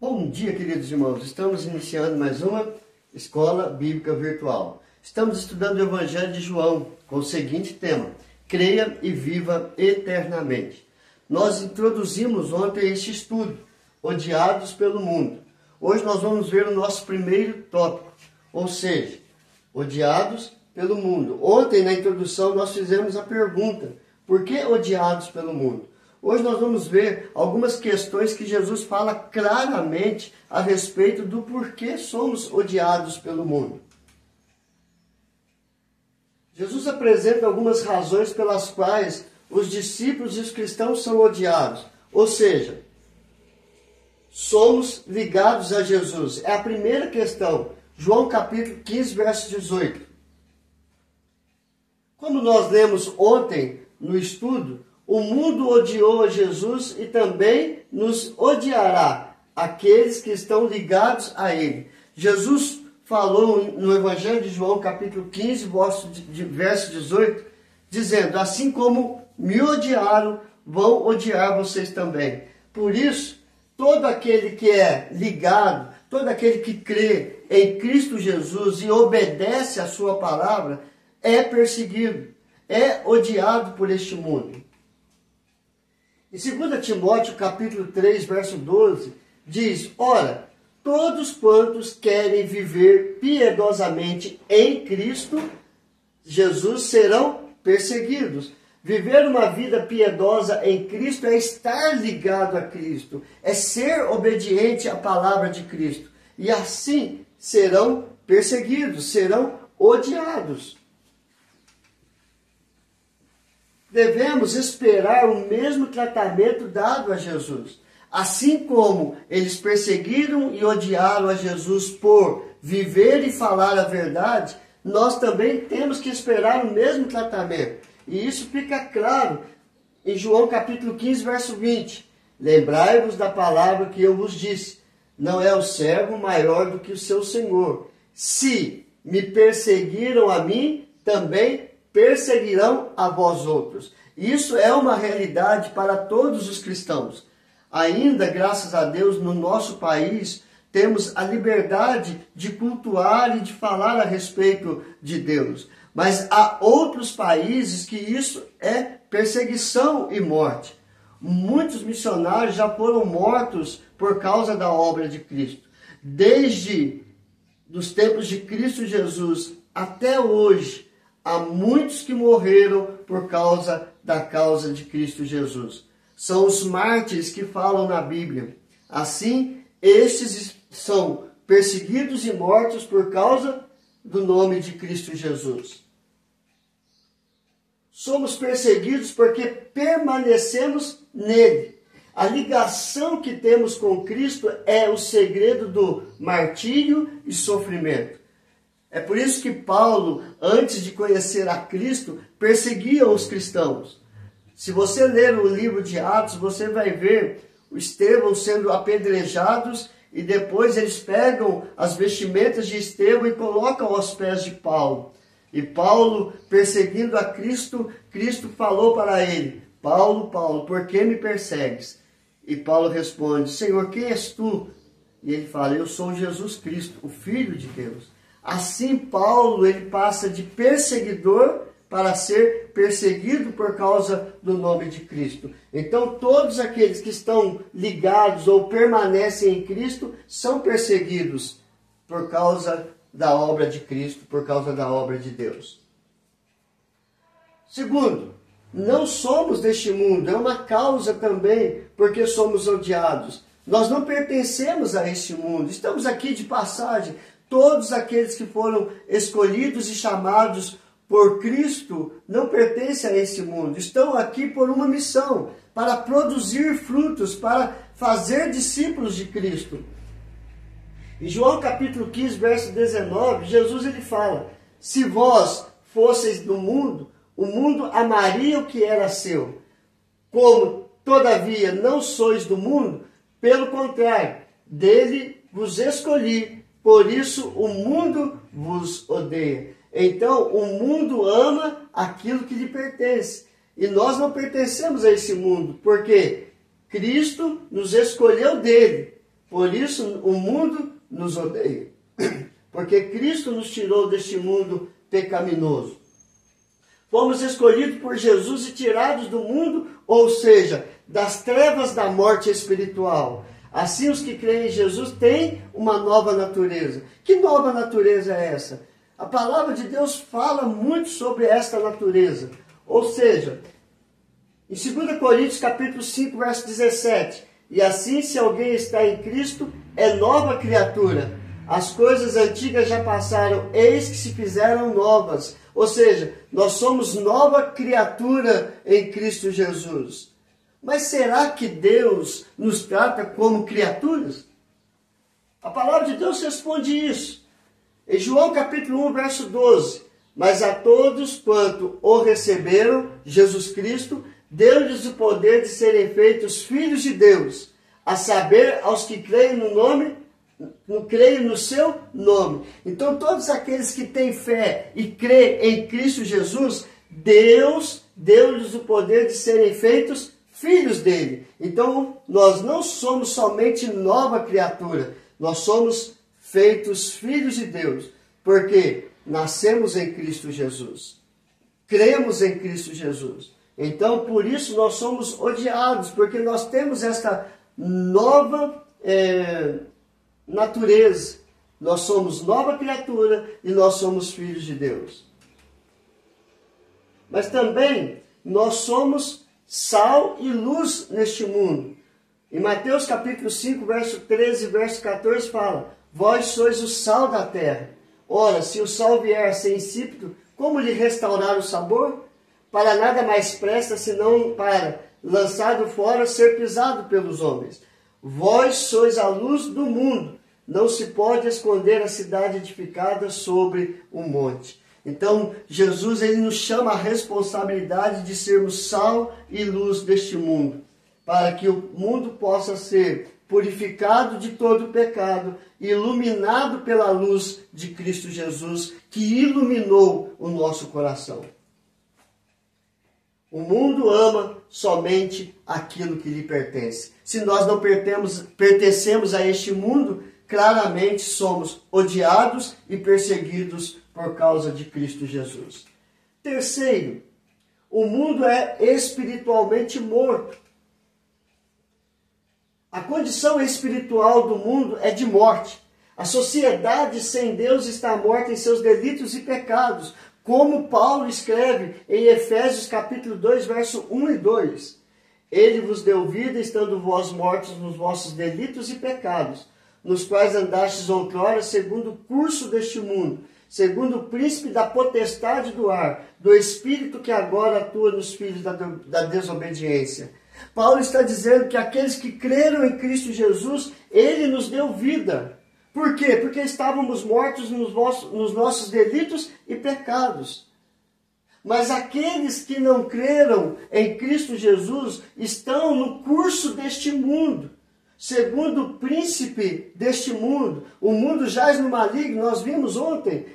Bom dia, queridos irmãos. Estamos iniciando mais uma Escola Bíblica Virtual. Estamos estudando o Evangelho de João com o seguinte tema: creia e viva eternamente. Nós introduzimos ontem este estudo, odiados pelo mundo. Hoje nós vamos ver o nosso primeiro tópico, ou seja, odiados pelo mundo. Ontem, na introdução, nós fizemos a pergunta: por que odiados pelo mundo? Hoje nós vamos ver algumas questões que Jesus fala claramente a respeito do porquê somos odiados pelo mundo. Jesus apresenta algumas razões pelas quais os discípulos e os cristãos são odiados. Ou seja, somos ligados a Jesus. É a primeira questão. João capítulo 15, verso 18. Como nós lemos ontem no estudo, o mundo odiou a Jesus e também nos odiará, aqueles que estão ligados a Ele. Jesus falou no Evangelho de João, capítulo 15, verso 18, dizendo: assim como me odiaram, vão odiar vocês também. Por isso, todo aquele que é ligado, todo aquele que crê em Cristo Jesus e obedece à sua palavra, é perseguido, é odiado por este mundo. Em 2 Timóteo, capítulo 3, verso 12, diz: ora, todos quantos querem viver piedosamente em Cristo Jesus serão perseguidos. Viver uma vida piedosa em Cristo é estar ligado a Cristo, é ser obediente à palavra de Cristo. E assim serão perseguidos, serão odiados. Devemos esperar o mesmo tratamento dado a Jesus. Assim como eles perseguiram e odiaram a Jesus por viver e falar a verdade, nós também temos que esperar o mesmo tratamento. E isso fica claro em João capítulo 15, verso 20. Lembrai-vos da palavra que eu vos disse: não é o servo maior do que o seu senhor. Se me perseguiram a mim, também perseguirão a vós outros. Isso é uma realidade para todos os cristãos. Ainda, graças a Deus, no nosso país, temos a liberdade de cultuar e de falar a respeito de Deus. Mas há outros países que isso é perseguição e morte. Muitos missionários já foram mortos por causa da obra de Cristo. Desde os tempos de Cristo Jesus até hoje, há muitos que morreram por causa da causa de Cristo Jesus. São os mártires que falam na Bíblia. Assim, estes são perseguidos e mortos por causa do nome de Cristo Jesus. Somos perseguidos porque permanecemos nele. A ligação que temos com Cristo é o segredo do martírio e sofrimento. É por isso que Paulo, antes de conhecer a Cristo, perseguia os cristãos. Se você ler o livro de Atos, você vai ver o Estevão sendo apedrejados e depois eles pegam as vestimentas de Estevão e colocam aos pés de Paulo. E Paulo, perseguindo a Cristo, Cristo falou para ele: Paulo, Paulo, por que me persegues? E Paulo responde: Senhor, quem és tu? E ele fala: eu sou Jesus Cristo, o Filho de Deus. Assim, Paulo, ele passa de perseguidor para ser perseguido por causa do nome de Cristo. Então, todos aqueles que estão ligados ou permanecem em Cristo são perseguidos por causa da obra de Cristo, por causa da obra de Deus. Segundo, não somos deste mundo, é uma causa também porque somos odiados. Nós não pertencemos a este mundo, estamos aqui de passagem. Todos aqueles que foram escolhidos e chamados por Cristo não pertencem a esse mundo. Estão aqui por uma missão, para produzir frutos, para fazer discípulos de Cristo. Em João capítulo 15, verso 19, Jesus ele fala: se vós fosseis do mundo, o mundo amaria o que era seu. Como, todavia, não sois do mundo, pelo contrário, dele vos escolhi. Por isso o mundo vos odeia. Então o mundo ama aquilo que lhe pertence. E nós não pertencemos a esse mundo, porque Cristo nos escolheu dele Por isso o mundo nos odeia, porque Cristo nos tirou deste mundo pecaminoso. Fomos escolhidos por Jesus e tirados do mundo, ou seja, das trevas da morte espiritual. Assim, os que creem em Jesus têm uma nova natureza. Que nova natureza é essa? A palavra de Deus fala muito sobre esta natureza. Ou seja, em 2 Coríntios capítulo 5, verso 17. E assim, se alguém está em Cristo, é nova criatura. As coisas antigas já passaram, eis que se fizeram novas. Ou seja, nós somos nova criatura em Cristo Jesus. Mas será que Deus nos trata como criaturas? A palavra de Deus responde isso. Em João capítulo 1, verso 12. Mas a todos quanto o receberam, Jesus Cristo, deu-lhes o poder de serem feitos filhos de Deus, a saber, aos que creem no nome, creem no seu nome. Então, todos aqueles que têm fé e creem em Cristo Jesus, Deus deu-lhes o poder de serem feitos filhos dele. Então, nós não somos somente nova criatura, nós somos feitos filhos de Deus, porque nascemos em Cristo Jesus, cremos em Cristo Jesus. Então, por isso nós somos odiados, porque nós temos esta nova natureza. Nós somos nova criatura e nós somos filhos de Deus. Mas também nós somos sal e luz neste mundo. Em Mateus capítulo 5, verso 13 e verso 14 fala: vós sois o sal da terra. Ora, se o sal vier a ser insípido, como lhe restaurar o sabor? Para nada mais presta, senão para, lançado fora, ser pisado pelos homens. Vós sois a luz do mundo. Não se pode esconder a cidade edificada sobre um monte. Então, Jesus ele nos chama a responsabilidade de sermos sal e luz deste mundo, para que o mundo possa ser purificado de todo o pecado, iluminado pela luz de Cristo Jesus, que iluminou o nosso coração. O mundo ama somente aquilo que lhe pertence. Se nós não pertencemos a este mundo, claramente somos odiados e perseguidos por causa de Cristo Jesus. Terceiro, o mundo é espiritualmente morto. A condição espiritual do mundo é de morte. A sociedade sem Deus está morta em seus delitos e pecados, como Paulo escreve em Efésios capítulo 2, verso 1 e 2. Ele vos deu vida, estando vós mortos nos vossos delitos e pecados, nos quais andastes outrora segundo o curso deste mundo, segundo o príncipe da potestade do ar, do espírito que agora atua nos filhos da desobediência. Paulo está dizendo que aqueles que creram em Cristo Jesus, ele nos deu vida. Por quê? Porque estávamos mortos nos nossos delitos e pecados. Mas aqueles que não creram em Cristo Jesus estão no curso deste mundo, segundo o príncipe deste mundo. O mundo jaz no maligno, nós vimos ontem,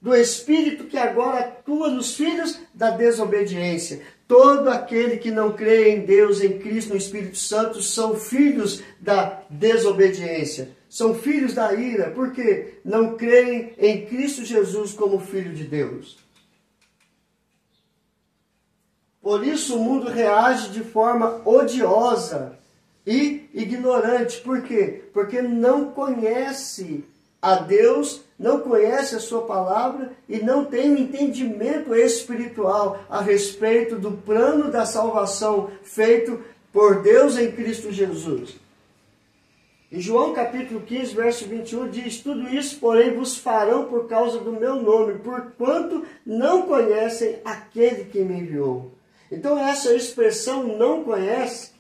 do espírito que agora atua nos filhos da desobediência. Todo aquele que não crê em Deus, em Cristo, no Espírito Santo, são filhos da desobediência. São filhos da ira, porque não creem em Cristo Jesus como Filho de Deus. Por isso o mundo reage de forma odiosa e ignorante. Por quê? Porque não conhece a Deus, não conhece a sua palavra e não tem um entendimento espiritual a respeito do plano da salvação feito por Deus em Cristo Jesus. Em João capítulo 15, verso 21, diz: tudo isso, porém, vos farão por causa do meu nome, porquanto não conhecem aquele que me enviou. Então essa expressão não conhece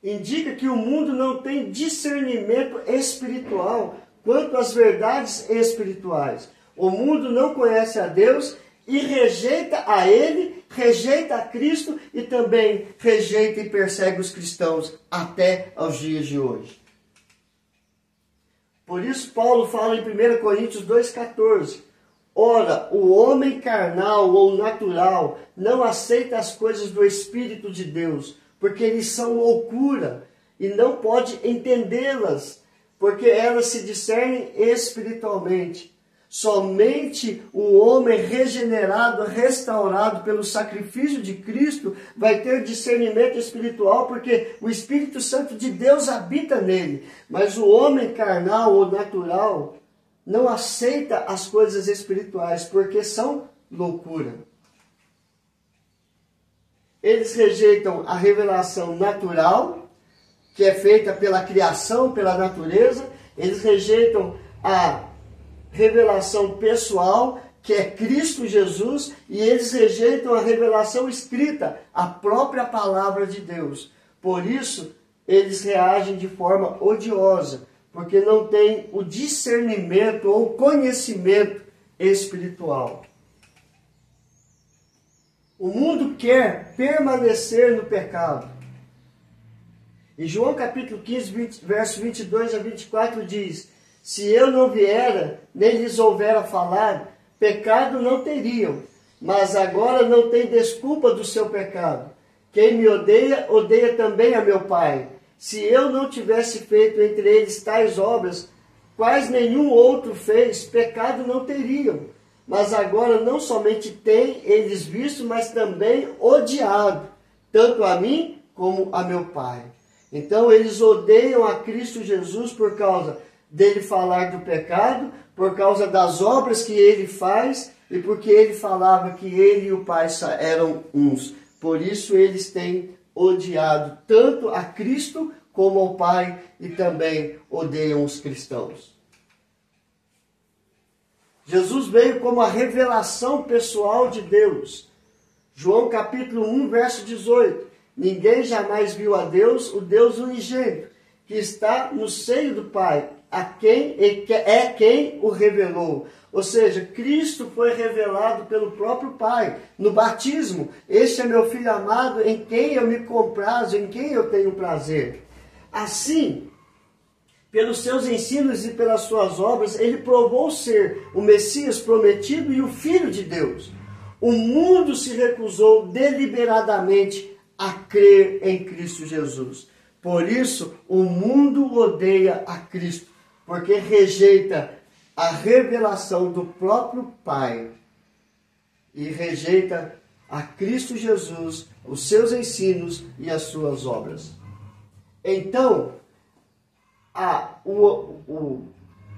indica que o mundo não tem discernimento espiritual quanto às verdades espirituais. O mundo não conhece a Deus e rejeita a Ele, rejeita a Cristo e também rejeita e persegue os cristãos até aos dias de hoje. Por isso Paulo fala em 1 Coríntios 2,14. Ora, o homem carnal ou natural não aceita as coisas do Espírito de Deus, porque eles são loucura, e não pode entendê-las, porque elas se discernem espiritualmente. Somente o homem regenerado, restaurado pelo sacrifício de Cristo, vai ter discernimento espiritual, porque o Espírito Santo de Deus habita nele. Mas o homem carnal ou natural não aceita as coisas espirituais, porque são loucura. Eles rejeitam a revelação natural, que é feita pela criação, pela natureza. Eles rejeitam a revelação pessoal, que é Cristo Jesus, e eles rejeitam a revelação escrita, a própria palavra de Deus. Por isso, eles reagem de forma odiosa, porque não têm o discernimento ou conhecimento espiritual. O mundo quer permanecer no pecado. Em João capítulo 15, verso 22 a 24 diz: se eu não viera, nem lhes houvera falado, pecado não teriam, mas agora não tem desculpa do seu pecado. Quem me odeia, odeia também a meu Pai. Se eu não tivesse feito entre eles tais obras, quais nenhum outro fez, pecado não teriam. Mas agora não somente têm eles visto, mas também odiado, tanto a mim como a meu Pai. Então eles odeiam a Cristo Jesus por causa dele falar do pecado, por causa das obras que ele faz e porque ele falava que ele e o Pai eram uns. Por isso eles têm odiado tanto a Cristo como ao Pai e também odeiam os cristãos. Jesus veio como a revelação pessoal de Deus. João capítulo 1, verso 18. Ninguém jamais viu a Deus, o Deus unigênito, que está no seio do Pai, quem o revelou. Ou seja, Cristo foi revelado pelo próprio Pai no batismo. Este é meu Filho amado, em quem eu me comprazo, em quem eu tenho prazer. Assim, pelos seus ensinos e pelas suas obras, ele provou ser o Messias prometido e o Filho de Deus. O mundo se recusou deliberadamente a crer em Cristo Jesus. Por isso, o mundo odeia a Cristo, porque rejeita a revelação do próprio Pai e rejeita a Cristo Jesus, os seus ensinos e as suas obras. Então, o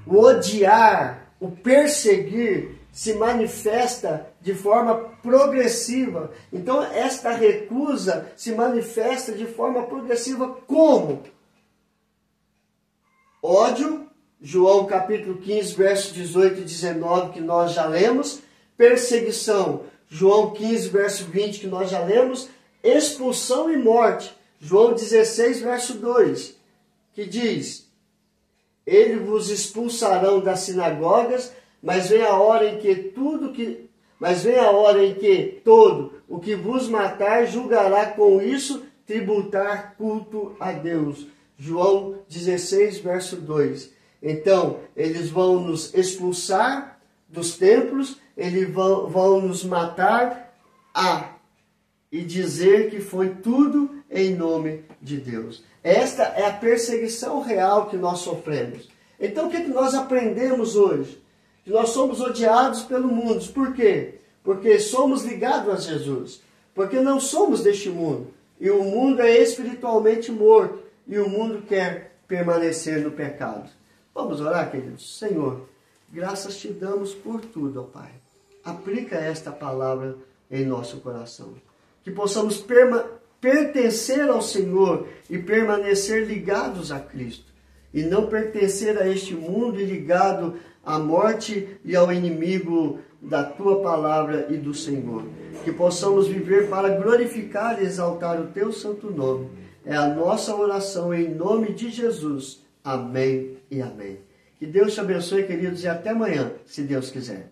odiar, o perseguir, se manifesta de forma progressiva. Então, esta recusa se manifesta de forma progressiva como? Ódio, João capítulo 15, versos 18 e 19, que nós já lemos. Perseguição, João 15, verso 20, que nós já lemos. Expulsão e morte, João 16, verso 2, que diz: ele vos expulsarão das sinagogas, mas vem a hora em que todo o que vos matar julgará com isso tributar culto a Deus. João 16, verso 2. Então, eles vão nos expulsar dos templos, eles vão nos matar e dizer que foi tudo em nome de Deus. Esta é a perseguição real que nós sofremos. Então, o que nós aprendemos hoje? Que nós somos odiados pelo mundo. Por quê? Porque somos ligados a Jesus. Porque não somos deste mundo. E o mundo é espiritualmente morto. E o mundo quer permanecer no pecado. Vamos orar, queridos? Senhor, graças te damos por tudo, ó Pai. Aplica esta palavra em nosso coração. Que possamos pertencer ao Senhor e permanecer ligados a Cristo. E não pertencer a este mundo e ligado à morte e ao inimigo da Tua palavra e do Senhor. Que possamos viver para glorificar e exaltar o Teu santo nome. É a nossa oração em nome de Jesus. Amém e amém. Que Deus te abençoe, queridos, e até amanhã, se Deus quiser.